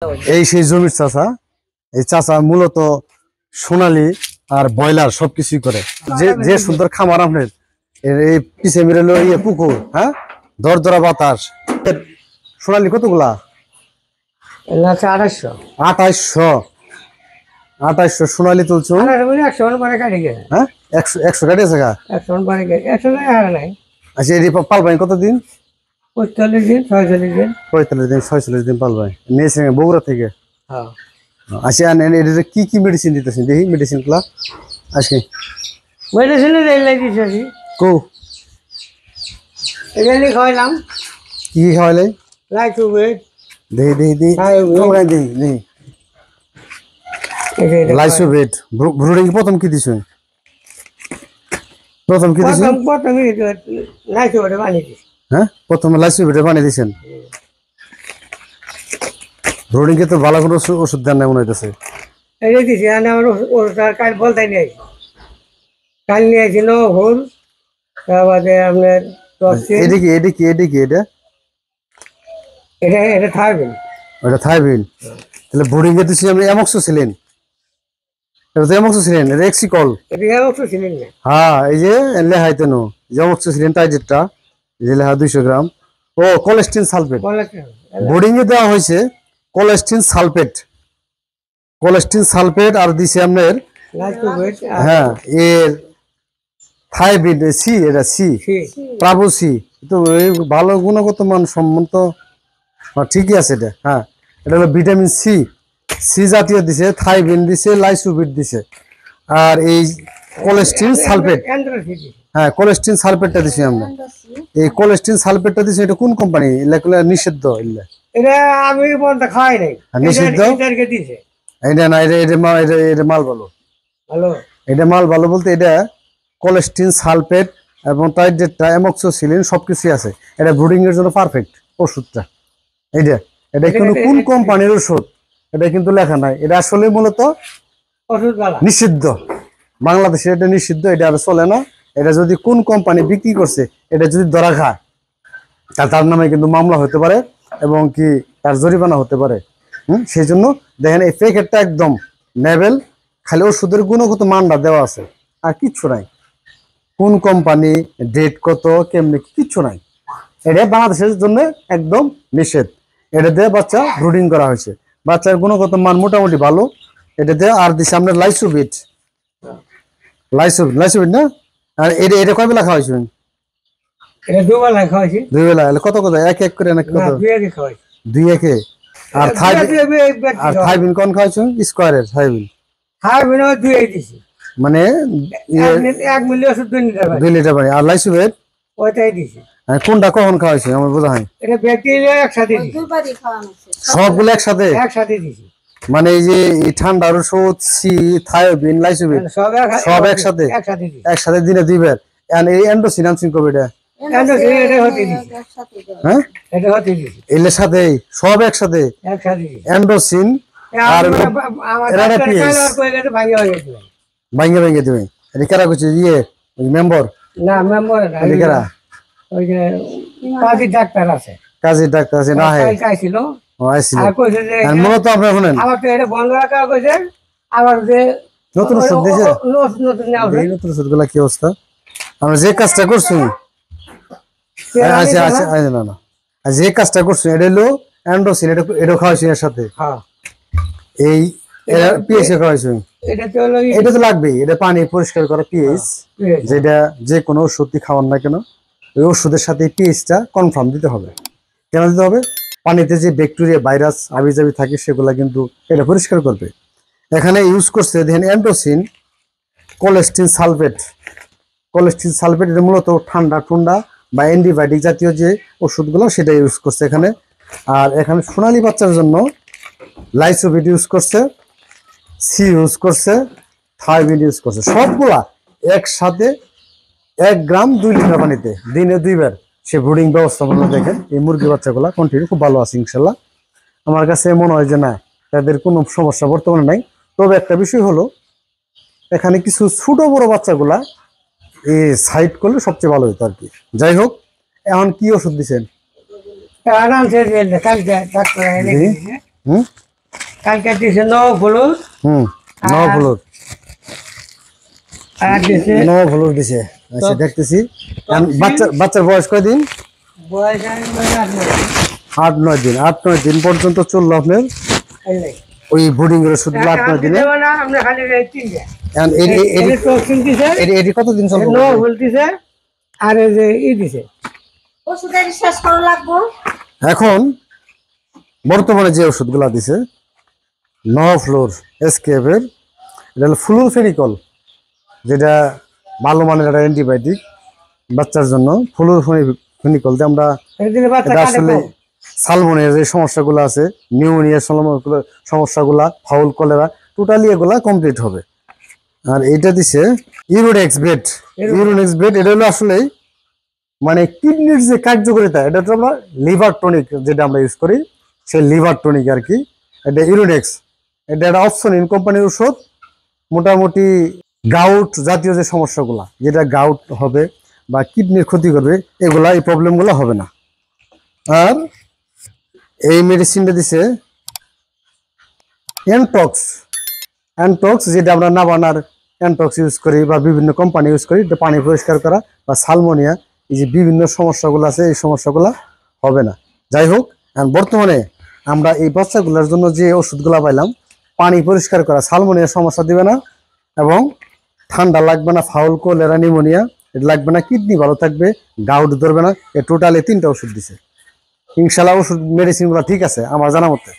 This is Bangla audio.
এই সেই জমির চাচা, এই চাচা মূলত সোনালী আর ব্রয়লার সবকিছুই করে। যে যে সুন্দর খামার আপনার, এই পিছে মিরেলো ইয়ে পুকুর, হ্যাঁ, দরদরা বাতাস। সোনালী কতগুলা? 2800 সোনালী তুলছো? হ্যাঁ, 100 কাটি আছে গা। আচ্ছা, এই পালবাই কতদিন? 45 দিন 46 দিন 46 দিন পালবাই নিয়েছে বগুড়া থেকে। আচ্ছা, এটা কি কি মেডিসিন দিতেছেন দেখি, মেডিসিন গুলা আজকে কো খাওয়াইলাম। কি কি খাওয়াইলে? দেখি দেখি দেখি দেখি লাইসোভেট। ব্রুডিং প্রথম কি দিছ? প্রথম কি দিছ? হ্যাঁ, প্রথমে লাইসোভেট বানিয়ে দিয়েছেন। ব্রুডিং কে তো ভালো কোনো ওষুধ দেন না মনে হইতেছে। কাল বলতে নিয়ে কাল নিয়েছিল ভুল, তারপরে আপনার এদিকে এদিকে এদিকে এটা এটা এটা থাকবেন, ওটা থাইবিন। তাহলে ব্রুডিং এ দিছি আমরা অ্যামক্সিসিলিন। এটা তো অ্যামক্সিসিলিন, এটা এক্সিকল। এটা অ্যামক্সিসিলিন না? হ্যাঁ, এই যে লেখাইতে নো অ্যামক্সিসিলিন টাইজেটটা, যে লেখা 200 গ্রাম। ও কোলেস্টিন সালফেট ব্রুডিং এ দেওয়া হয়েছে। কোলেস্টিন সালফেট, কোলেস্টিন সালফেট আর দিছে আপনার, হ্যাঁ, এর থাইবিন সি, এটা সি প্রাবু সি। তো ভালো গুণগত মান সম্মত, ঠিকই আছে এটা। হ্যাঁ, এটা হলো ভিটামিন সি, সি জাতীয় দিছে, থাইবিন দিছে, লাইসোবিট দিছে, আর এই কোলেস্টিন সালফেট। হ্যাঁ, কোলেস্টিন সালফেটটা দিছি আমরা। এই কোলেস্টিন সালফেটটা দিছে, এটা কোন কোম্পানি? নিষিদ্ধ। এটা আমি বলতে খাই নাই, নিষিদ্ধ। এটা না, এটা মাল ভালো। এটা মাল ভালো বলতে এটা কোলেস্টিন সালফেট এবং টাইডেটটা, অ্যামক্সিসিলিন সবকিছুই আছে। এটা ব্রুডিং এর জন্য পারফেক্ট ওষুধটা। এটা কিন্তু কোন কোম্পানির ওষুধ এটা কিন্তু লেখা নাই। এটা আসলে মূলত নিষিদ্ধ, বাংলাদেশে এটা নিষিদ্ধ, এটা আর চলে না। এটা যদি কোন কোম্পানি বিক্রি করছে, এটা যদি ধরা খায়, তার নামে কিন্তু মামলা হতে পারে এবং কি তার জরিমানা হতে পারে। সেই জন্য দেখেন এই প্যাকেটটা একদম নেবেল, খালি ওষুধের গুণগত মানটা দেওয়া আছে, আর কিচ্ছু নাই। কোন কোম্পানি, ডেট কত, কেমনি, কিচ্ছু নাই। এটা বাংলাদেশের জন্য একদম নিষেধ। এটা দিয়ে বাচ্চা ব্রুডিং করা হয়েছে, বাচ্চার গুণগত মান মোটামুটি ভালো। এটা দিয়ে আর দিচ্ছে আপনার লাইসোবিট, লাইসোবিট না? আর এটা কয় বেলা খাওয়াইছে? এটা দুবেলা খাওয়াইছি। দুই বেলা? এক এক করে নাকি? দুই একে। আর থাইবিন কোন খাওয়াইছো? স্কয়ারের থাইবিন দুই দিছি, মানে 1 মিলি ওষুধ 2 লিটার পানি। আর লাইসোভেট ওইটাই দিছি। কোনটা কখন খাওয়াইছে আমার বোঝা হয়? এটা ব্যাকটেরিয়া একসাথে দিছি, সবগুলো একসাথে দিছি। মানে এই যে ঠান্ডার ওষুধ, সি, থায়োবিন, লাইসোভেট সব একসাথে দিনে দিবেন। এই এন্ডোসিন আনসিন কবে? এটা হ্যাঁ, এর সাথে সব একসাথে এন্ডোসিন আর ভাঙ্গে ভাঙ্গে দিবেন। এটা কারা করছে? ইয়ে মেম্বার না, মেম্বার কারা? ওই যে কাজী ডাক্তার আছে, না? হ্যাঁ, আইছিল। মূলত আপনার শুনেন, আবার তো এটা বন্ধ রাখা কইছে। আবার যে নতুন ওষুধ দিয়েছে, নতুন ওষুধ গুলা কি অবস্থা? আমরা যে কাজটা করছি, আচ্ছা আচ্ছা, না না, যে কাজটা করছি এটা হলো অ্যান্ড্রোসিন, এটা খাওয়াইছি এর সাথে। এই পিএইচ খাওয়াইছি, এটা তো লাগবেই। এটা পানি পরিষ্কার করা পিএইচ, যেটা যে কোনো ওষুধ খাওয়ান না কেন, ওই ওষুধের সাথে পিএইচটা কনফার্ম দিতে হবে। কেন দিতে হবে? পানিতে যে ব্যাকটেরিয়া, ভাইরাস, আবিজাবি থাকে সেগুলা কিন্তু এটা পরিষ্কার করবে। এখানে ইউজ করছে দেখেন অ্যান্ড্রোসিন, কোলেস্টিন সালফেট। কোলেস্টিন সালফেট এটা মূলত ঠান্ডা ঠুন্ডা বা অ্যান্টিবায়োটিক জাতীয় যে ওষুধগুলো সেটা ইউজ করছে এখানে। আর এখানে সোনালী বাচ্চার জন্য লাইসোভিট ইউজ করছে, সি ইউজ করছে, থাইবিন ইউজ করছে। সবগুলা একসাথে 1 গ্রাম 2 লিটার পানিতে দিনে 2 বার সে ব্রুডিং ব্যবস্থাপনা। দেখেন এই মুরগি বাচ্চাগুলা কন্টিনিউ খুব ভালো আছে ইনশাল্লাহ। আমার কাছে মনে হয় যে না, তাদের কোনো সমস্যা বর্তমানে নাই। তবে একটা বিষয় হলো, এখানে কিছু ছোট বড় বাচ্চাগুলা এই সাইড করলে সবচেয়ে ভালো হতো আর কি। যাই হোক, এখন কি ওষুধ দিচ্ছেন? কালকে দিছে হলুদ হলুদ আর দিছে হলুদ দিছে। আচ্ছা দেখতেছি। বাচ্চার বয়স কয়দিন? বয়স 8-9 দিন। 8-9 দিন পর্যন্ত চললো আপনার ওই বোর্ডিং এর ওষুধ 8-9 দিনে। আমরা খালি তিনটা And এর টক্সিন দিছে, এটি কতদিন চলবে? হলুদ দিছে আর এই যে দিছে ওষুধের শেষ করা লাগবো। এখন বর্তমানে যে ওষুধগুলা দিছে নভফ্লোর এসকেএফ এর, এটা হলো ফ্লুরফেনিকল, যেটা ভালো মানের একটা অ্যান্টিবায়োটিক বাচ্চার জন্য। ফ্লুরফেনিকল দিয়ে আমরা এটা আসলে সালমোনিয়ার যে সমস্যাগুলো আছে, নিউমোনিয়ার সমস্যাগুলা, ফাউল কলেরা, টোটালি এগুলা কমপ্লিট হবে। আর এইটা দিছে ইউরোডেক্স বেড। এটা হলো আসলে মানে কিডনির যে কার্যকারিতা, এটা তো আমরা লিভার টনিক যেটা আমরা ইউজ করি, সেই লিভার টনিক আর কি। এটা ইউরোডেক্স, এটা একটা অপশনিন কোম্পানির ওষুধ। মোটামুটি গাউট জাতীয় যে সমস্যাগুলা, যেটা গাউট হবে বা কিডনির ক্ষতি করবে, এগুলা এই প্রবলেমগুলো হবে না। আর এই মেডিসিনটা দিছে অ্যান্টক্স, যেটা আমরা নাবানার অ্যান্টক্স ইউজ করি বা বিভিন্ন কোম্পানি ইউজ করি, এটা পানি পরিষ্কার করা বা সালমোনিয়া, এই যে বিভিন্ন সমস্যাগুলো আছে, এই সমস্যাগুলো হবে না। যাই হোক, বর্তমানে আমরা এই বাচ্চাগুলোর জন্য যে ওষুধগুলো পাইলাম, পানি পরিষ্কার করা, সালমোনিয়ার সমস্যা দিবে না এবং ঠান্ডা লাগবে না, ফাউল কলেরা, নিউমোনিয়া এটা লাগবে না, কিডনি ভালো থাকবে, গাউট ধরবে না। এ টোটালি 3টা ওষুধ দিছে। ইনশাল্লাহ ওষুধ মেডিসিনগুলো ঠিক আছে আমার জানা মতে।